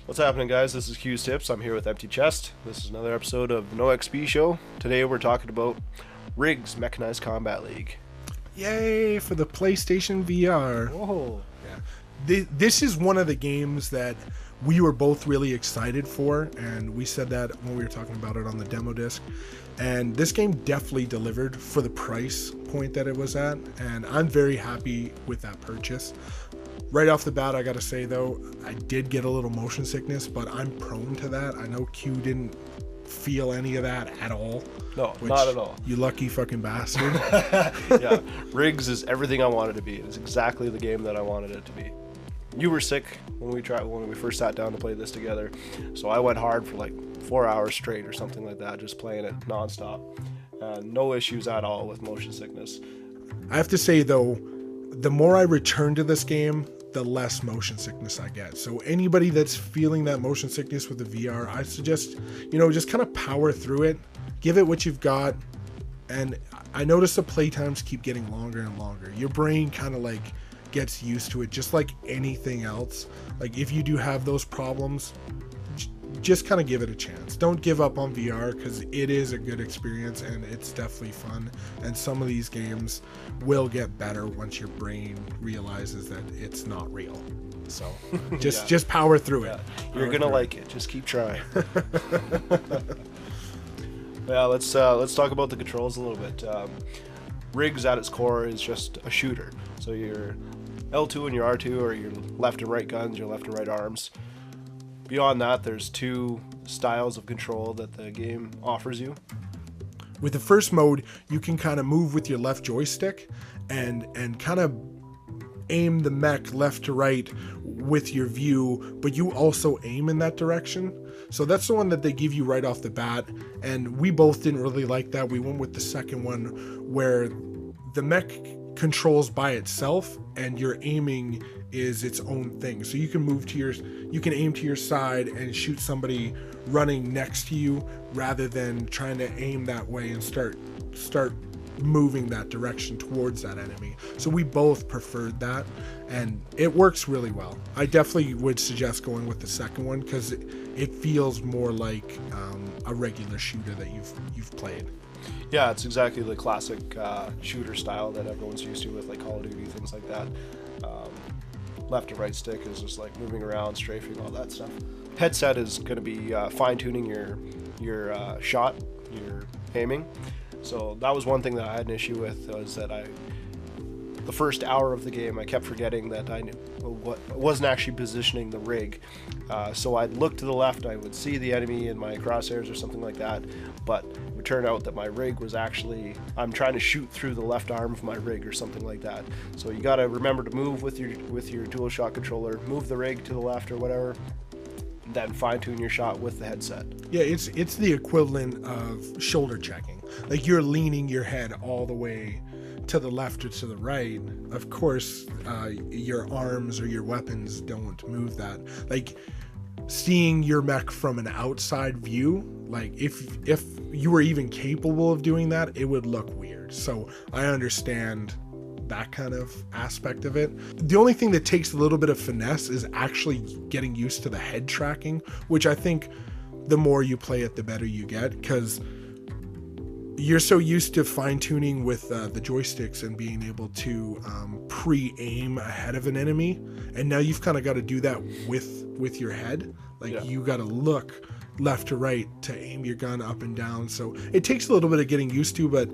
What's happening, guys? This is Q's Tips. I'm here with Empty Chest. This is another episode of the No XP Show. Today we're talking about RIGS, Mechanized Combat League. Yay for the PlayStation VR. Whoa. Yeah. This is one of the games that we were both really excited for, and we said that when we were talking about it on the demo disc. And this game definitely delivered for the price point that it was at, and I'm very happy with that purchase. Right off the bat, I gotta say though, I did get a little motion sickness, but I'm prone to that. I know Q didn't feel any of that at all. No, not at all. You lucky fucking bastard. Yeah, RIGS is everything I wanted it to be. It's exactly the game that I wanted it to be. You were sick when we first sat down to play this together, so I went hard for like 4 hours straight or something like that, just playing it nonstop. No issues at all with motion sickness. I have to say though, the more I return to this game, the less motion sickness I get. So anybody that's feeling that motion sickness with the VR, I suggest, just kind of power through it, give it what you've got. And I notice the playtimes keep getting longer and longer. Your brain kind of like gets used to it, just like anything else. Like if you do have those problems, just kind of give it a chance. Don't give up on VR, because it is a good experience and it's definitely fun. And some of these games will get better once your brain realizes that it's not real. So just power through it. You're gonna like it. Just keep trying. Yeah, let's talk about the controls a little bit. RIGS at its core is just a shooter. So your L2 and your R2 are your left and right guns, your left and right arms. Beyond that, there's two styles of control that the game offers you. With the first mode, you can kind of move with your left joystick and kind of aim the mech left to right with your view, but you also aim in that direction. So that's the one that they give you right off the bat, and we both didn't really like that. We went with the second one where the mech controls by itself and your aiming is its own thing. So you can aim to your side and shoot somebody running next to you, rather than trying to aim that way and start moving that direction towards that enemy. So we both preferred that, and it works really well. I definitely would suggest going with the second one, because it feels more like a regular shooter that you've played. Yeah, it's exactly the classic shooter style that everyone's used to with like Call of Duty, things like that. Left to right stick is just like moving around, strafing, all that stuff. Headset is going to be fine-tuning your shot, your aiming. So that was one thing that I had an issue with, was that the first hour of the game, I kept forgetting that I wasn't actually positioning the rig. So I'd look to the left, I would see the enemy in my crosshairs or something like that, but it would turn out that my rig was actually, I'm trying to shoot through the left arm of my rig or something like that. So you got to remember to move with your DualShock controller, move the rig to the left or whatever, then fine-tune your shot with the headset. Yeah, it's the equivalent of shoulder checking. Like you're leaning your head all the way to the left or to the right. Of course, your arms or your weapons don't move that. Like seeing your mech from an outside view, like if you were even capable of doing that, it would look weird. So I understand that kind of aspect of it. The only thing that takes a little bit of finesse is actually getting used to the head tracking, which I think the more you play it, the better you get, because you're so used to fine-tuning with the joysticks and being able to pre-aim ahead of an enemy, and now you've kind of got to do that with your head. Like you got to look left to right to aim your gun up and down. So it takes a little bit of getting used to, but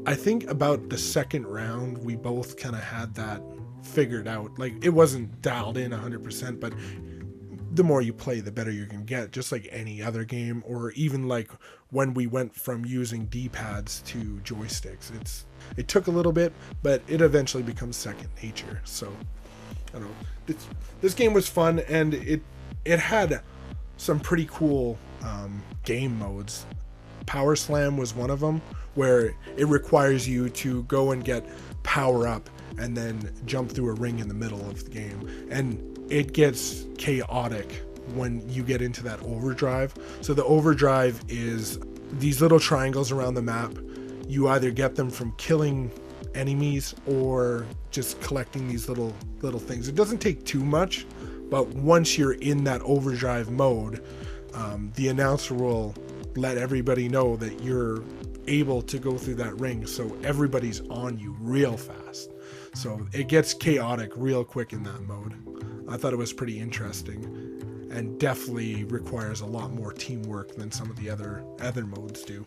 I think about the second round, we both kind of had that figured out. Like it wasn't dialed in 100%, but the more you play, the better you can get, just like any other game, or even like when we went from using D-pads to joysticks. It took a little bit, but it eventually becomes second nature. So I don't know. This game was fun, and it had some pretty cool game modes. Power Slam was one of them, where it requires you to go and get power up and then jump through a ring in the middle of the game. And it gets chaotic when you get into that overdrive. So the overdrive is these little triangles around the map. You either get them from killing enemies or just collecting these little things. It doesn't take too much, But once you're in that overdrive mode, the announcer will let everybody know that you're able to go through that ring, so everybody's on you real fast. So it gets chaotic real quick in that mode. I thought it was pretty interesting, and definitely requires a lot more teamwork than some of the other modes do.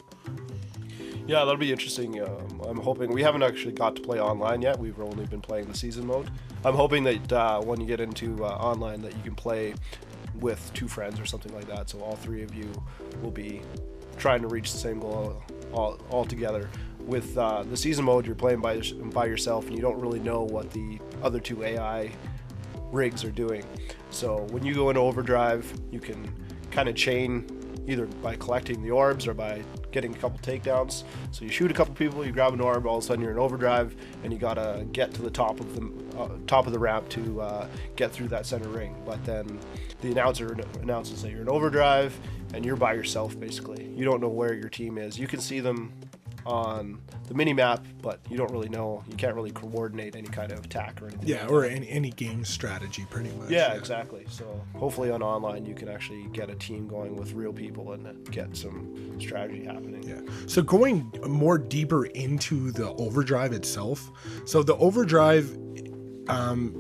Yeah, that'll be interesting. I'm hoping we haven't actually got to play online yet. We've only been playing the season mode. I'm hoping that when you get into online, that you can play with 2 friends or something like that. So all 3 of you will be trying to reach the same goal all together. With the season mode, you're playing by yourself, and you don't really know what the other 2 AI rigs are doing. So when you go into overdrive, you can kind of chain either by collecting the orbs or by getting a couple takedowns. So you shoot a couple people, you grab an orb, all of a sudden you're in overdrive, and you gotta get to the top of the ramp to get through that center ring. But then the announcer announces that you're in overdrive and you're by yourself basically. You don't know where your team is. You can see them on the mini map, but you don't really know. You can't really coordinate any kind of attack or anything. Yeah, or any game strategy, pretty much. Yeah, exactly. So hopefully on online you can actually get a team going with real people and get some strategy happening. Yeah. So going more deeper into the overdrive itself. So the overdrive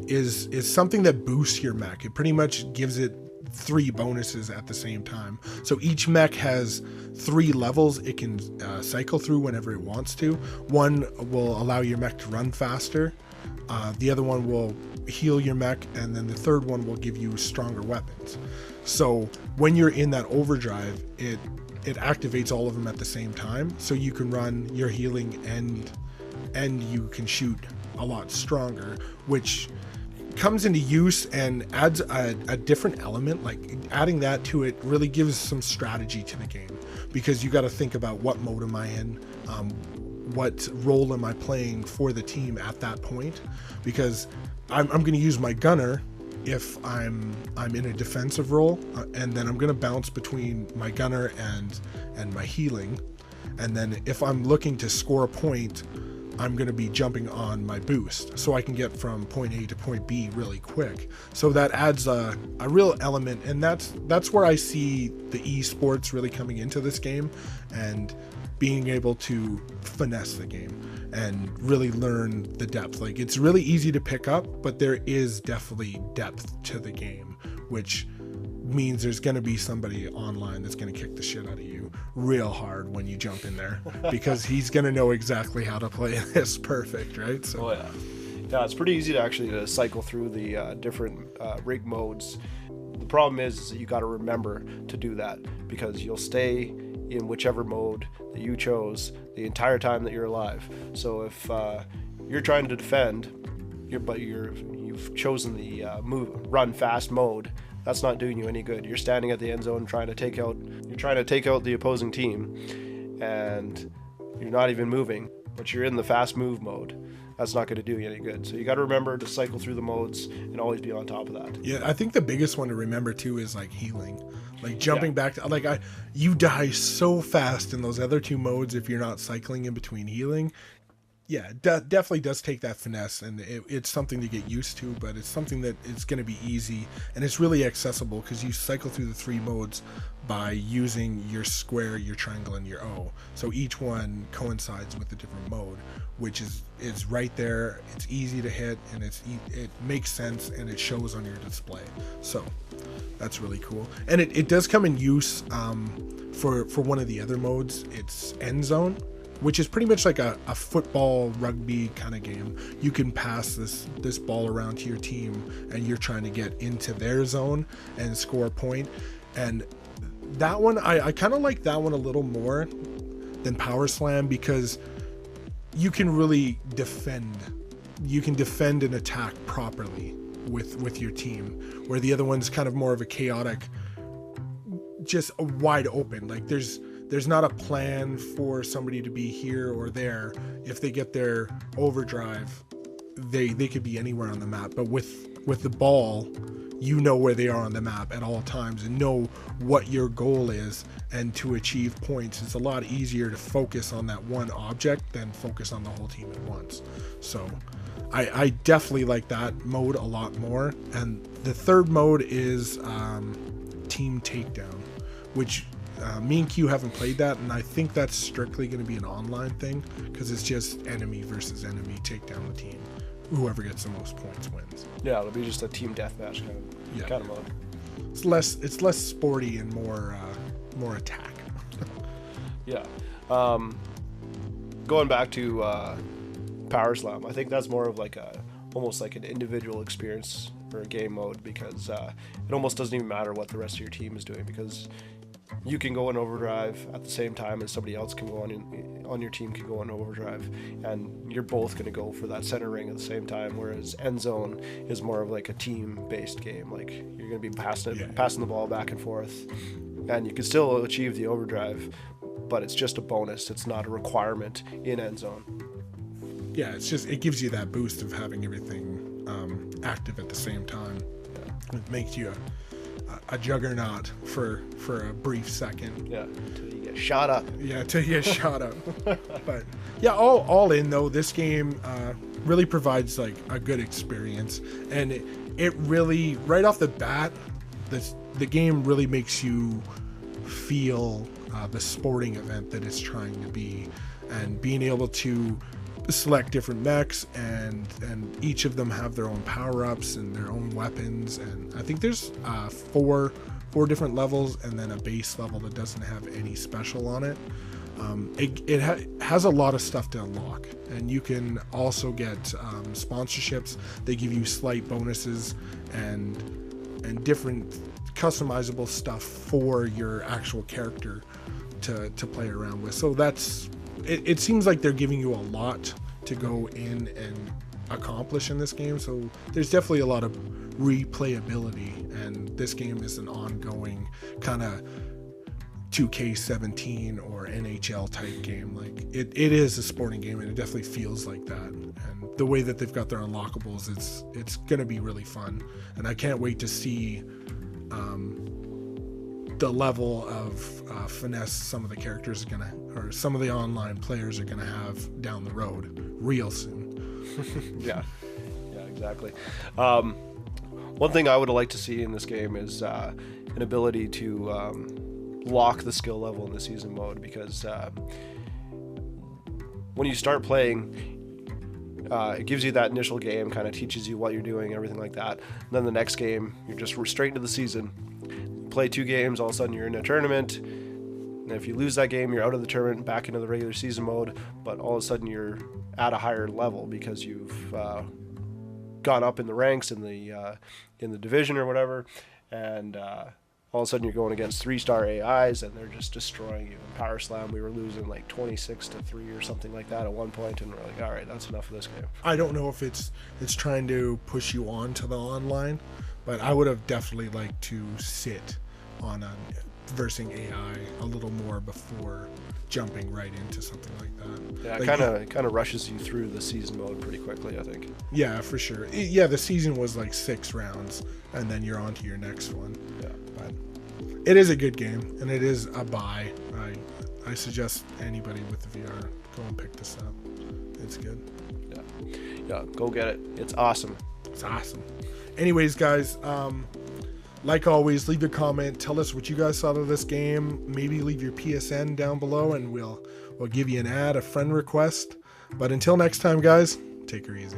is something that boosts your mech. It pretty much gives it 3 bonuses at the same time. So each mech has 3 levels it can cycle through whenever it wants to. One will allow your mech to run faster. The other one will heal your mech, and then the third one will give you stronger weapons. So when you're in that overdrive, it activates all of them at the same time. So you can run your healing and you can shoot a lot stronger, which comes into use and adds a different element. Like adding that to it really gives some strategy to the game, because you got to think about what mode am I in, what role am I playing for the team at that point, because I'm going to use my gunner if I'm in a defensive role, and then I'm going to bounce between my gunner and my healing, and then if I'm looking to score a point, I'm going to be jumping on my boost so I can get from point A to point B really quick. So that adds a real element, and that's where I see the esports really coming into this game and being able to finesse the game and really learn the depth. Like, it's really easy to pick up, but there is definitely depth to the game, which means there's going to be somebody online that's going to kick the shit out of you real hard when you jump in there, because he's going to know exactly how to play this perfect, right? So yeah, it's pretty easy to actually cycle through the different rig modes. The problem is that you got to remember to do that, because you'll stay in whichever mode that you chose the entire time that you're alive. So if you're trying to defend, but you've chosen the run fast mode, that's not doing you any good. You're standing at the end zone trying to take out the opposing team, and you're not even moving, but you're in the fast move mode. That's not going to do you any good. So you got to remember to cycle through the modes and always be on top of that. Yeah, I think the biggest one to remember too is like healing, like jumping back to, like, you die so fast in those other 2 modes if you're not cycling in between healing. Yeah, definitely does take that finesse, and it's something to get used to, but it's something that is going to be easy, and it's really accessible because you cycle through the 3 modes by using your square, your triangle, and your O. So each one coincides with a different mode, which is right there. It's easy to hit, and it makes sense, and it shows on your display. So that's really cool, and it does come in use for one of the other modes. It's End Zone, which is pretty much like a football rugby kind of game. You can pass this ball around to your team, and you're trying to get into their zone and score a point. And that one, I kind of like that one a little more than Power Slam, because you can really defend. You can defend and attack properly with your team, where the other one's kind of more of a chaotic, just wide open. Like there's not a plan for somebody to be here or there. If they get their overdrive, they could be anywhere on the map. But with the ball, you know where they are on the map at all times and know what your goal is. And to achieve points, it's a lot easier to focus on that one object than focus on the whole team at once. So I definitely like that mode a lot more. And The third mode is Team Takedown, which me and Q haven't played that, and I think that's strictly going to be an online thing because it's just enemy versus enemy, take down the team. Whoever gets the most points wins. Yeah, it'll be just a team deathmatch kind of mode. It's less sporty and more attack. Yeah. Going back to Power Slam, I think that's more of like almost like an individual experience for a game mode, because it almost doesn't even matter what the rest of your team is doing, because you can go in overdrive at the same time as somebody else can go on your team can go in overdrive, and you're both going to go for that center ring at the same time. Whereas End Zone is more of like a team-based game. Like you're going to be passing the ball back and forth, and you can still achieve the overdrive, but it's just a bonus. It's not a requirement in End Zone. Yeah, it gives you that boost of having everything active at the same time. Yeah. It makes you a juggernaut for a brief second. Yeah, until you get shot up. Yeah, until you get shot up. But yeah, all in though, this game really provides like a good experience, and it really, right off the bat, the game really makes you feel the sporting event that it's trying to be, and being able to select different mechs, and each of them have their own power-ups and their own weapons, and I think there's four different levels, and then a base level that doesn't have any special on it. It has a lot of stuff to unlock, and you can also get sponsorships. They give you slight bonuses and different customizable stuff for your actual character to play around with. So it seems like they're giving you a lot to go in and accomplish in this game. So there's definitely a lot of replayability, and this game is an ongoing kind of 2K17 or NHL type game. Like it is a sporting game, and it definitely feels like that. And the way that they've got their unlockables, it's gonna be really fun, and I can't wait to see the level of finesse some of the characters or some of the online players are gonna have down the road real soon. yeah, exactly. One thing I would like to see in this game is an ability to lock the skill level in the season mode, because when you start playing, it gives you that initial game, kind of teaches you what you're doing, everything like that. And then the next game, you're just straight into the season. Play 2 games, all of a sudden you're in a tournament, and if you lose that game, you're out of the tournament, back into the regular season mode, but all of a sudden you're at a higher level because you've gone up in the ranks in the division or whatever, and all of a sudden you're going against 3-star AIs, and they're just destroying you. In Power Slam, we were losing like 26-3 or something like that at one point, and we're like, all right, that's enough of this game. I don't know if it's trying to push you on to the online, but I would have definitely liked to sit on versing AI a little more before jumping right into something like that. Yeah, it kind of rushes you through the season mode pretty quickly, I think. Yeah, for sure. Yeah, the season was like 6 rounds, and then you're on to your next one. Yeah. But it is a good game, and it is a buy. I suggest anybody with the VR go and pick this up. It's good. Yeah, go get it. It's awesome. It's awesome. Anyways, guys, like always, leave a comment. Tell us what you guys thought of this game. Maybe leave your PSN down below, and we'll give you an ad, a friend request. But until next time, guys, take her easy.